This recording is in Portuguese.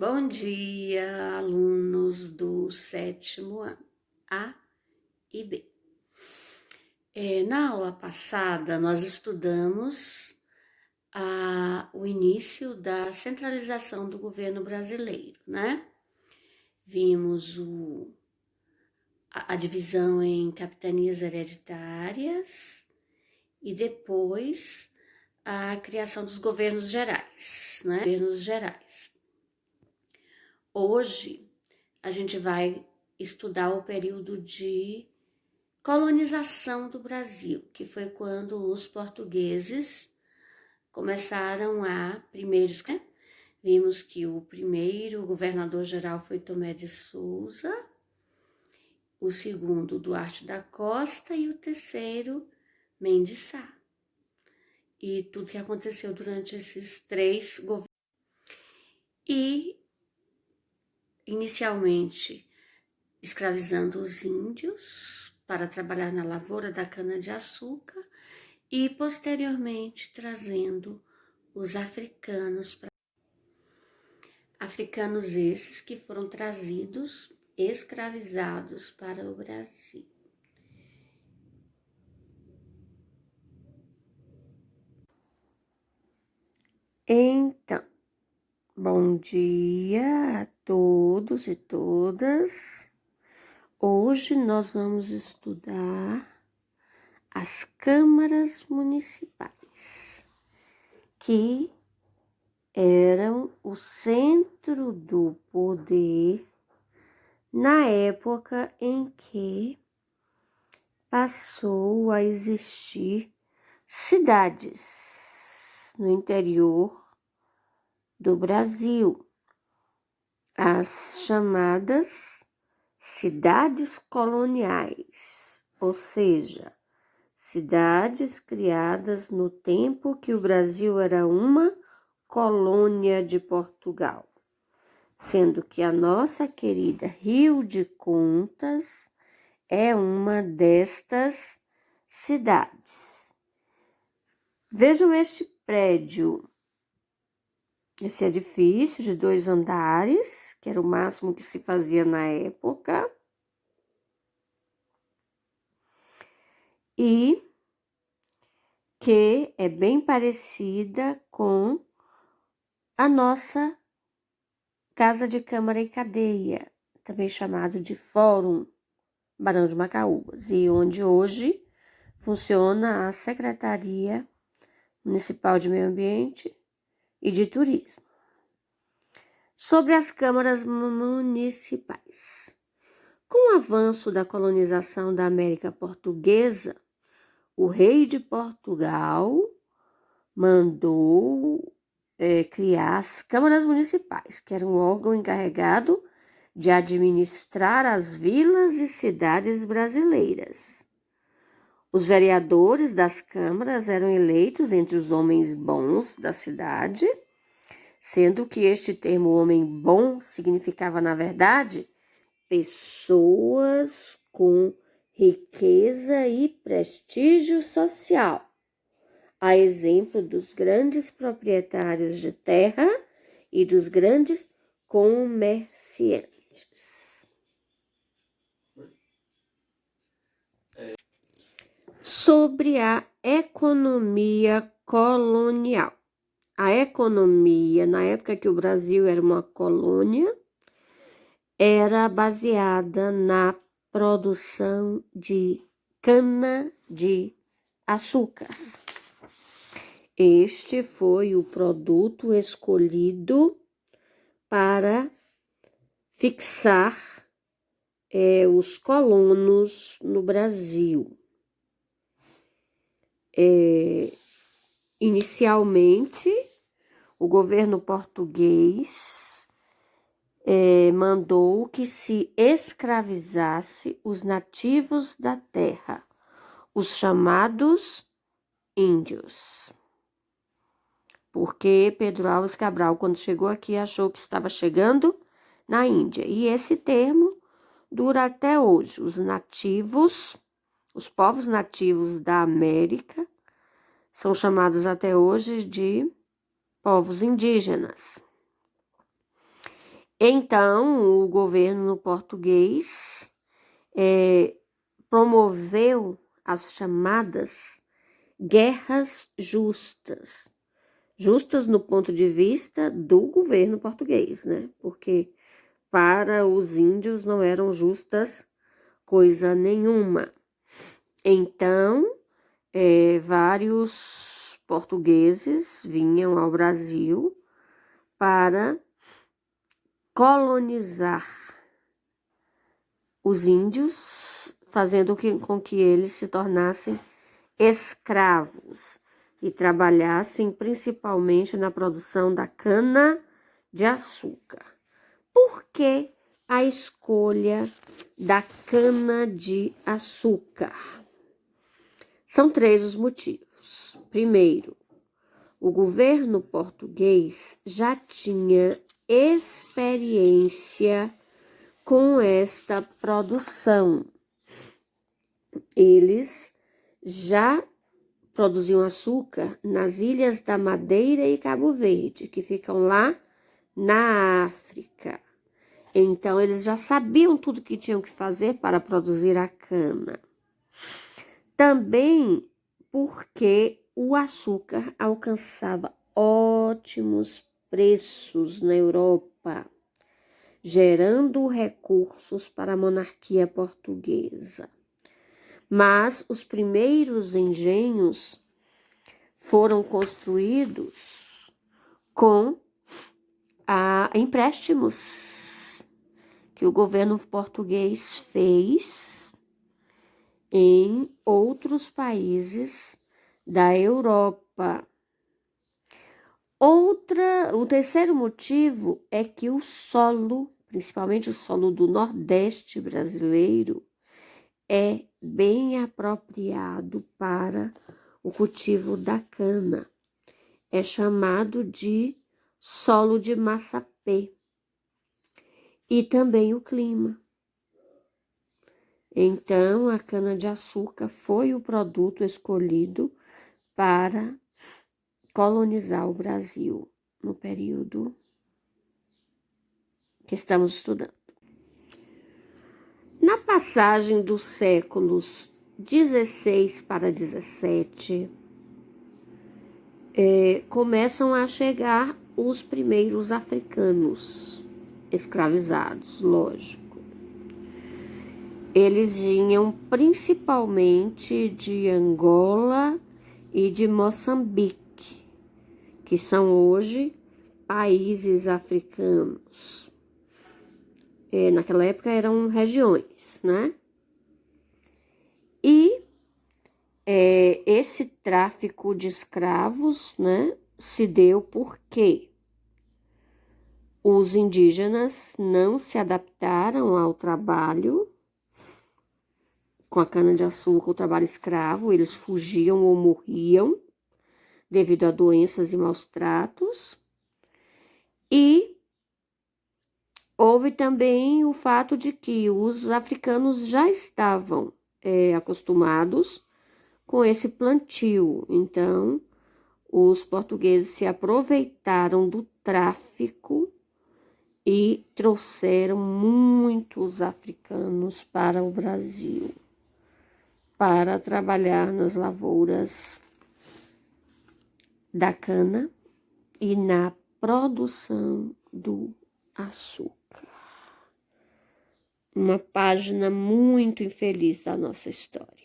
Bom dia, alunos do sétimo ano, A e B. Na aula passada, nós estudamos o início da centralização do governo brasileiro, né? Vimos a divisão em capitanias hereditárias e depois a criação dos governos gerais, né? Governos gerais. Hoje, a gente vai estudar o período de colonização do Brasil, que foi quando os portugueses começaram primeiros, né? Vimos que o primeiro governador-geral foi Tomé de Souza, o segundo Duarte da Costa e o terceiro Mendes Sá. E tudo que aconteceu durante esses três governos. E inicialmente escravizando os índios para trabalhar na lavoura da cana-de-açúcar e posteriormente trazendo os africanos esses que foram trazidos escravizados para o Brasil. Então, bom dia a todos e todas. Hoje nós vamos estudar as câmaras municipais, que eram o centro do poder na época em que passou a existir cidades no interior do Brasil, as chamadas cidades coloniais, ou seja, cidades criadas no tempo que o Brasil era uma colônia de Portugal, sendo que a nossa querida Rio de Contas é uma destas cidades. Vejam este prédio, esse edifício de 2 andares, que era o máximo que se fazia na época, e que é bem parecida com a nossa Casa de Câmara e Cadeia, também chamado de Fórum Barão de Macaúbas, e onde hoje funciona a Secretaria Municipal de Meio Ambiente e de Turismo. Sobre as câmaras municipais. Com o avanço da colonização da América Portuguesa, o rei de Portugal mandou criar as câmaras municipais, que era um órgão encarregado de administrar as vilas e cidades brasileiras. Os vereadores das câmaras eram eleitos entre os homens bons da cidade, sendo que este termo homem bom significava, na verdade, pessoas com riqueza e prestígio social, a exemplo dos grandes proprietários de terra e dos grandes comerciantes. Sobre a economia colonial. A economia, na época que o Brasil era uma colônia, era baseada na produção de cana-de-açúcar. Este foi o produto escolhido para fixar os colonos no Brasil. Inicialmente, o governo português mandou que se escravizasse os nativos da terra, os chamados índios. Porque Pedro Álvares Cabral, quando chegou aqui, achou que estava chegando na Índia. E esse termo dura até hoje. Os povos nativos da América, são chamados até hoje de povos indígenas. Então, o governo português promoveu as chamadas guerras justas. Justas no ponto de vista do governo português, né? Porque para os índios não eram justas coisa nenhuma. Então, vários portugueses vinham ao Brasil para colonizar os índios, fazendo com que eles se tornassem escravos e trabalhassem principalmente na produção da cana-de-açúcar. Por que a escolha da cana-de-açúcar? São 3 os motivos. Primeiro, o governo português já tinha experiência com esta produção. Eles já produziam açúcar nas ilhas da Madeira e Cabo Verde, que ficam lá na África. Então, eles já sabiam tudo que tinham que fazer para produzir a cana. Também porque o açúcar alcançava ótimos preços na Europa, gerando recursos para a monarquia portuguesa. Mas os primeiros engenhos foram construídos com empréstimos que o governo português fez em outros países da Europa. O terceiro motivo é que o solo, principalmente o solo do Nordeste brasileiro, é bem apropriado para o cultivo da cana. É chamado de solo de Massapê. E também o clima. Então, a cana-de-açúcar foi o produto escolhido para colonizar o Brasil no período que estamos estudando. Na passagem dos séculos 16 para 17, começam a chegar os primeiros africanos escravizados, lógico. Eles vinham principalmente de Angola e de Moçambique, que são hoje países africanos. Naquela época eram regiões, né? E esse tráfico de escravos, né, se deu porque os indígenas não se adaptaram ao trabalho com a cana-de-açúcar, o trabalho escravo, eles fugiam ou morriam devido a doenças e maus tratos. E houve também o fato de que os africanos já estavam acostumados com esse plantio. Então, os portugueses se aproveitaram do tráfico e trouxeram muitos africanos para o Brasil para trabalhar nas lavouras da cana e na produção do açúcar. Uma página muito infeliz da nossa história.